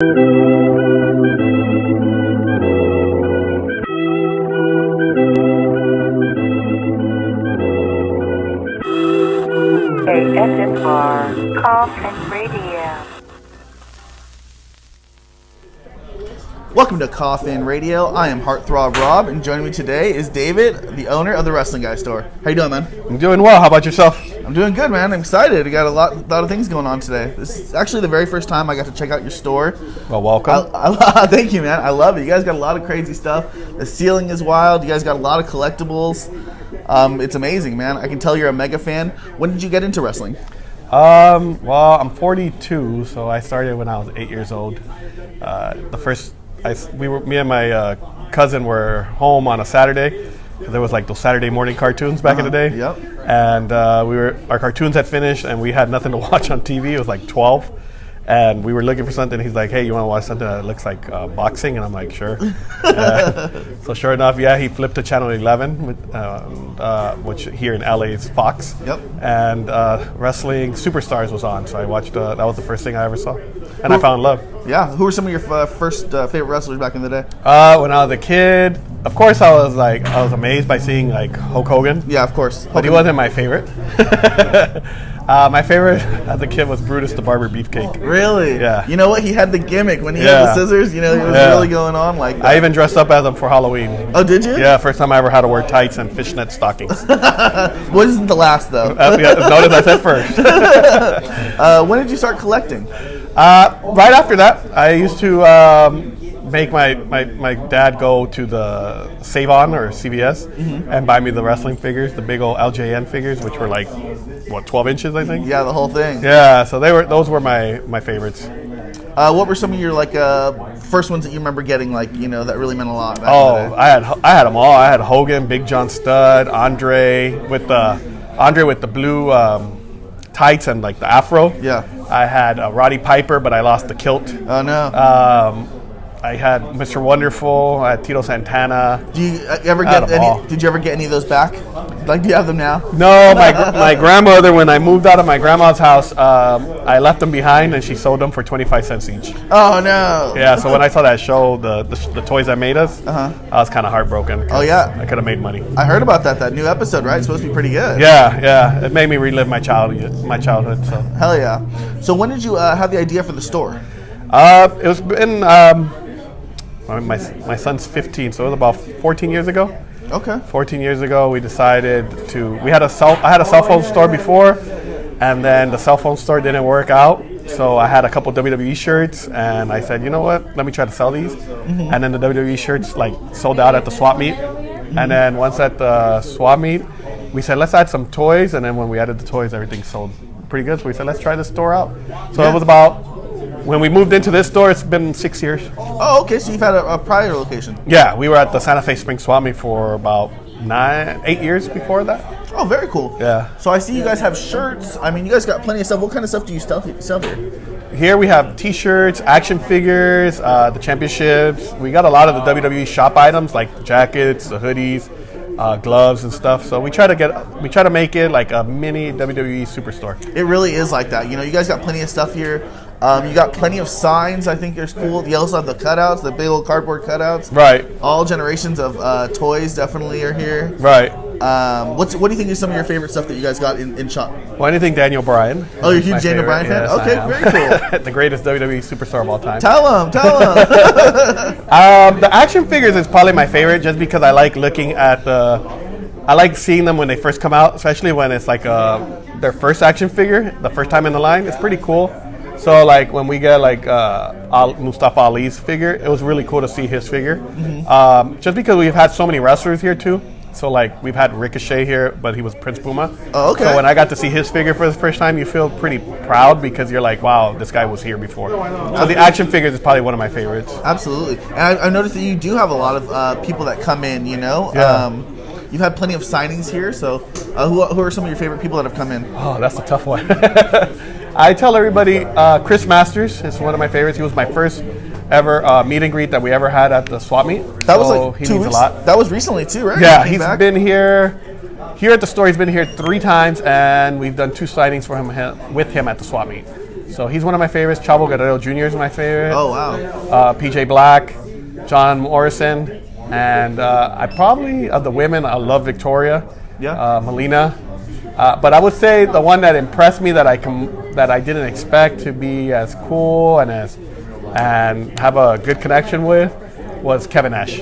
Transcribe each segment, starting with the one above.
ASMR Koffin Radio. Welcome to Koffin Radio. I am Heartthrob Rob, and joining me today is David, the owner of the Wrestling Guy store. How you doing, man? I'm doing well. How about yourself? I'm doing good, man. I'm excited. We got a lot of things going on today. This is actually the very first time I got to check out your store. Well, welcome. Thank you, man. I love it. You guys got a lot of crazy stuff. The ceiling is wild. You guys got a lot of collectibles. It's amazing, man. I can tell you're a mega fan. When did you get into wrestling? Well, I'm 42, so I started when I was 8 years old. Me and my cousin were home on a Saturday. There was like those Saturday morning cartoons back in the day. Yep. And our cartoons had finished, and we had nothing to watch on TV. It was like 12. And we were looking for something. He's like, "Hey, you want to watch something that looks like boxing?" And I'm like, "Sure." So sure enough, he flipped to channel 11, which here in LA is Fox. Yep. And Wrestling Superstars was on, so I watched. That was the first thing I ever saw, and I fell in love. Yeah. Who were some of your first favorite wrestlers back in the day? When I was a kid, of course, I was amazed by seeing like Hulk Hogan. Yeah, of course. But he wasn't my favorite. My favorite as a kid was Brutus the Barber Beefcake. Really? Yeah. You know what? He had the gimmick when he had the scissors. You know, he was really going on like that. I even dressed up as him for Halloween. Oh, did you? Yeah, first time I ever had to wear tights and fishnet stockings. Wasn't the last, though. Notice I said first. When did you start collecting? Right after that, I used to make my dad go to the Save-On or CVS and buy me the wrestling figures, the big old LJN figures, which were like, 12 inches, I think? Yeah, the whole thing. Yeah, so those were my favorites. What were some of your first ones that you remember getting, that really meant a lot? I had them all. I had Hogan, Big John Studd, Andre with the blue tights and like the afro. Yeah. I had Roddy Piper, but I lost the kilt. Oh no. I had Mr. Wonderful. I had Tito Santana. Do you ever get any? Did you ever get any of those back? Do you have them now? No, my grandmother. When I moved out of my grandma's house, I left them behind, and she sold them for 25 cents each. Oh no! Yeah. So when I saw that show, the toys that made us, I was kind of heartbroken. Oh yeah. I could have made money. I heard about that new episode. Right? It's supposed to be pretty good. Yeah. It made me relive my childhood. So. Hell yeah! So when did you have the idea for the store? It was in. My son's 15, so it was about 14 years ago. Okay. 14 years ago, we decided I had a cell phone store before, and then the cell phone store didn't work out. So I had a couple WWE shirts, and I said, you know what? Let me try to sell these. And then the WWE shirts sold out at the swap meet. And then once at the swap meet, we said, let's add some toys. And then when we added the toys, everything sold pretty good. So we said, let's try this store out. So it was about. When we moved into this store, it's been 6 years. Oh, okay. So you've had a prior location. Yeah, we were at the Santa Fe Spring Swap Meet for about 8 years before that. Oh, very cool. Yeah. So I see you guys have shirts. I mean, you guys got plenty of stuff. What kind of stuff do you sell here? Here we have T-shirts, action figures, the championships. We got a lot of the WWE shop items like the jackets, the hoodies, gloves and stuff. So we try to make it like a mini WWE superstore. It really is like that. You know, you guys got plenty of stuff here. You got plenty of signs. I think they're cool. You also have the cutouts, the big old cardboard cutouts. Right. All generations of toys definitely are here. Right. What do you think is some of your favorite stuff that you guys got in shop? Well, anything Daniel Bryan. Oh, you're a huge Daniel Bryan fan? Yes, okay, very cool. The greatest WWE superstar of all time. Tell him. The action figures is probably my favorite just because I like looking at I like seeing them when they first come out, especially when it's like their first action figure, the first time in the line. It's pretty cool. So like when we get Mustafa Ali's figure, it was really cool to see his figure. Just because we've had so many wrestlers here too. So like we've had Ricochet here, but he was Prince Puma. Oh, okay. So when I got to see his figure for the first time, you feel pretty proud because you're like, wow, this guy was here before. So the action figures is probably one of my favorites. Absolutely. And I noticed that you do have a lot of people that come in, you know. Yeah. You've had plenty of signings here. So who are some of your favorite people that have come in? Oh, that's a tough one. I tell everybody, Chris Masters is one of my favorites. He was my first ever meet and greet that we ever had at the swap meet. That was like he 2 means weeks. a lot. That was recently too, right? Yeah, he's been here at the store. He's been here 3 times, and we've done 2 signings for him with him at the swap meet. So he's one of my favorites. Chavo Guerrero Jr. is my favorite. Oh wow. PJ Black, John Morrison, and I probably of the women I love Victoria. Yeah. Melina. But I would say the one that impressed me that I didn't expect to be as cool and have a good connection with was Kevin Nash.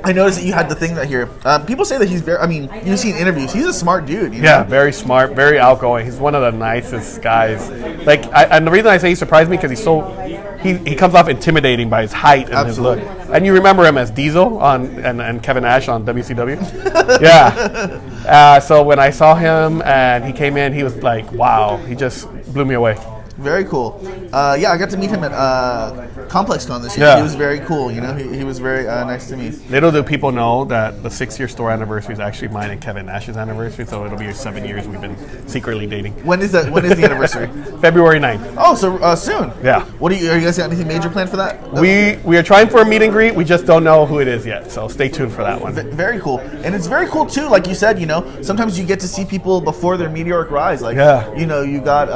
I noticed that you had the thing that here. People say that he's very. I mean, you've seen interviews. He's a smart dude. You know? Yeah, very smart, very outgoing. He's one of the nicest guys. Like, and the reason I say he surprised me because he comes off intimidating by his height and Absolutely. his look. And you remember him as Diesel and Kevin Nash on WCW. Yeah. So when I saw him and he came in, he was like, wow. He just blew me away. Very cool. Yeah, I got to meet him at ComplexCon this year. Yeah. He was very cool. You know, he was very nice to me. Little do people know that the 6-year store anniversary is actually mine and Kevin Nash's anniversary, so it'll be 7 years we've been secretly dating. When is that? When is the anniversary? February 9th. Oh, so soon. Yeah. What are you guys got anything major planned for that? We are trying for a meet and greet. We just don't know who it is yet, so stay tuned for that one. Very cool. And it's very cool too, like you said, you know, sometimes you get to see people before their meteoric rise. Like, Yeah. you know, you got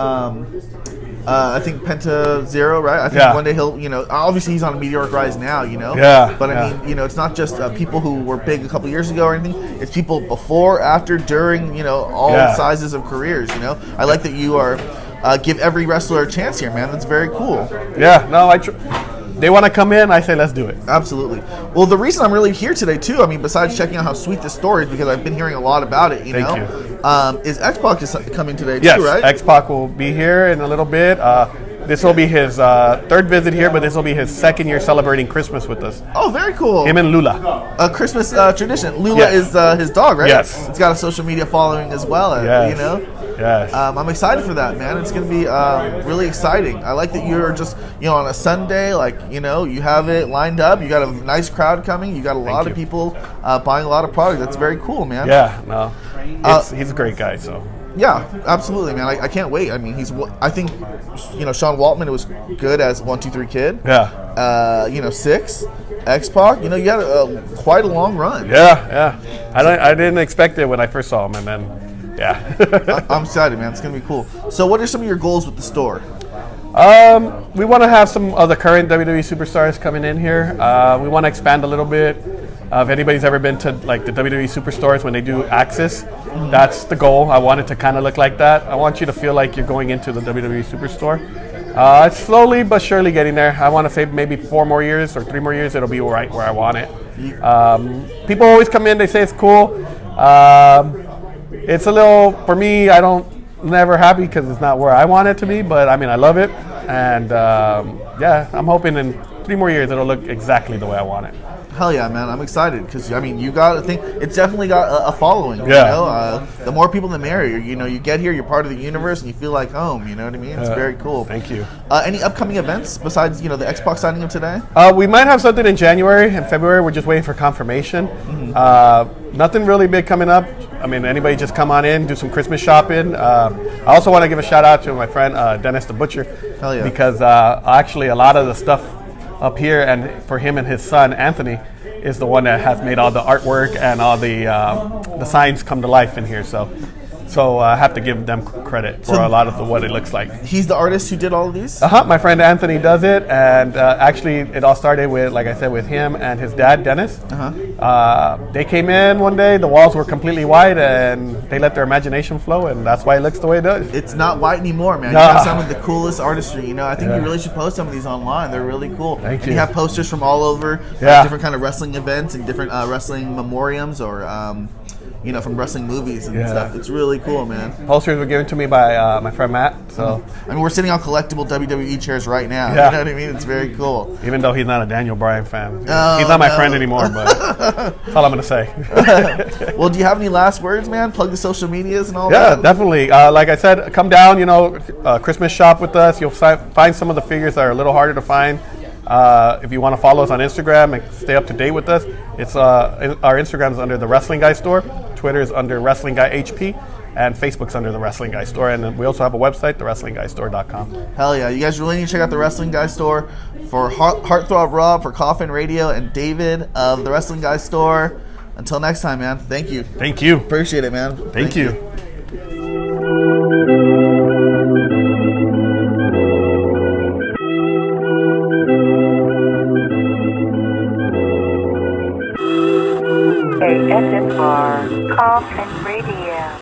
I think Penta Zero, right? I think Yeah. one day he'll, you know, obviously he's on a meteoric rise now, you know? Yeah, But I yeah. mean, you know, it's not just people who were big a couple years ago or anything. It's people before, after, during, you know, all Yeah. sizes of careers, you know? I like that you are, give every wrestler a chance here, man. That's very cool. Yeah, no, they want to come in, I say let's do it. Absolutely. Well, the reason I'm really here today too, I mean, besides checking out how sweet this story is, because I've been hearing a lot about it, you Thank know, is X-Pac is coming today Yes, too, right? X-Pac will be here in a little bit. This will be his third visit here, but this will be his second year celebrating Christmas with us. Oh, very cool. Him and Lula. A Christmas tradition. Lula Yes. is his dog, right? Yes. It's got a social media following as well, Yes. you know? Yes. I'm excited for that, man. It's going to be really exciting. I like that you're just, you know, on a Sunday, like, you know, you have it lined up. You got a nice crowd coming. You got a lot of people buying a lot of product. That's very cool, man. Yeah, no. He's a great guy, so. Yeah, absolutely, man. I can't wait. I mean, I think, you know, Sean Waltman was good as 1, 2, 3 Kid. Yeah. You know, 6, X-Pac. You know, you had quite a long run. Yeah. I didn't expect it when I first saw him, and then, yeah. I'm excited, man. It's going to be cool. So what are some of your goals with the store? We want to have some of the current WWE superstars coming in here. We want to expand a little bit. If anybody's ever been to like the WWE superstores when they do Axis, that's the goal. I want it to kind of look like that. I want you to feel like you're going into the WWE superstore. It's slowly but surely getting there. I want to say maybe 4 more years or 3 more years, it'll be right where I want it. People always come in, they say it's cool. It's a little, for me, never happy because it's not where I want it to be, but I mean, I love it. And yeah, I'm hoping in 3 more years it'll look exactly the way I want it. Hell yeah, man. I'm excited because, I mean, you got to think, it's definitely got a following, Yeah. you know? The more people, the merrier. You know, you get here, you're part of the universe, and you feel like home, you know what I mean? It's very cool. Thank you. Any upcoming events besides, you know, the Xbox signing of today? We might have something in January and February. We're just waiting for confirmation. Nothing really big coming up. I mean, anybody just come on in, do some Christmas shopping. I also want to give a shout out to my friend Dennis the Butcher. Hell yeah. Because actually a lot of the stuff up here, and for him and his son Anthony, is the one that has made all the artwork and all the signs come to life in here. So I have to give them credit for a lot of what it looks like. He's the artist who did all of these? My friend Anthony does it, and actually it all started with, like I said, with him and his dad, Dennis. They came in one day, the walls were completely white, and they let their imagination flow, and that's why it looks the way it does. It's not white anymore, man. No. You have some of the coolest artistry, you know. I think you really should post some of these online. They're really cool. Thank and you. you have posters from all over, Yeah. different kind of wrestling events and different wrestling memoriams or, you know, from wrestling movies and Yeah. stuff. It's really cool, man. Posters were given to me by my friend Matt, so I mean, we're sitting on collectible WWE chairs right now. Yeah. You know what I mean? It's very cool. even though he's not a Daniel Bryan fan, Oh, he's not my no. friend anymore, but that's all I'm going to say. Well, do you have any last words, man? Plug the social medias and all Yeah, that? definitely. Like I said, come down, you know, Christmas shop with us. You'll find some of the figures that are a little harder to find. If you want to follow us on Instagram and stay up to date with us, it's our Instagram is under the Wrestling Guy Store, Twitter is under Wrestling Guy HP, and Facebook's under the Wrestling Guy Store. And then we also have a website, thewrestlingguystore.com. Hell yeah. You guys really need to check out the Wrestling Guy Store. For Heartthrob Rob, for Koffin Radio, and David of the Wrestling Guy Store. Until next time, man. Thank you. Thank you. Appreciate it, man. Thank you. KSFR, Koffin Radio.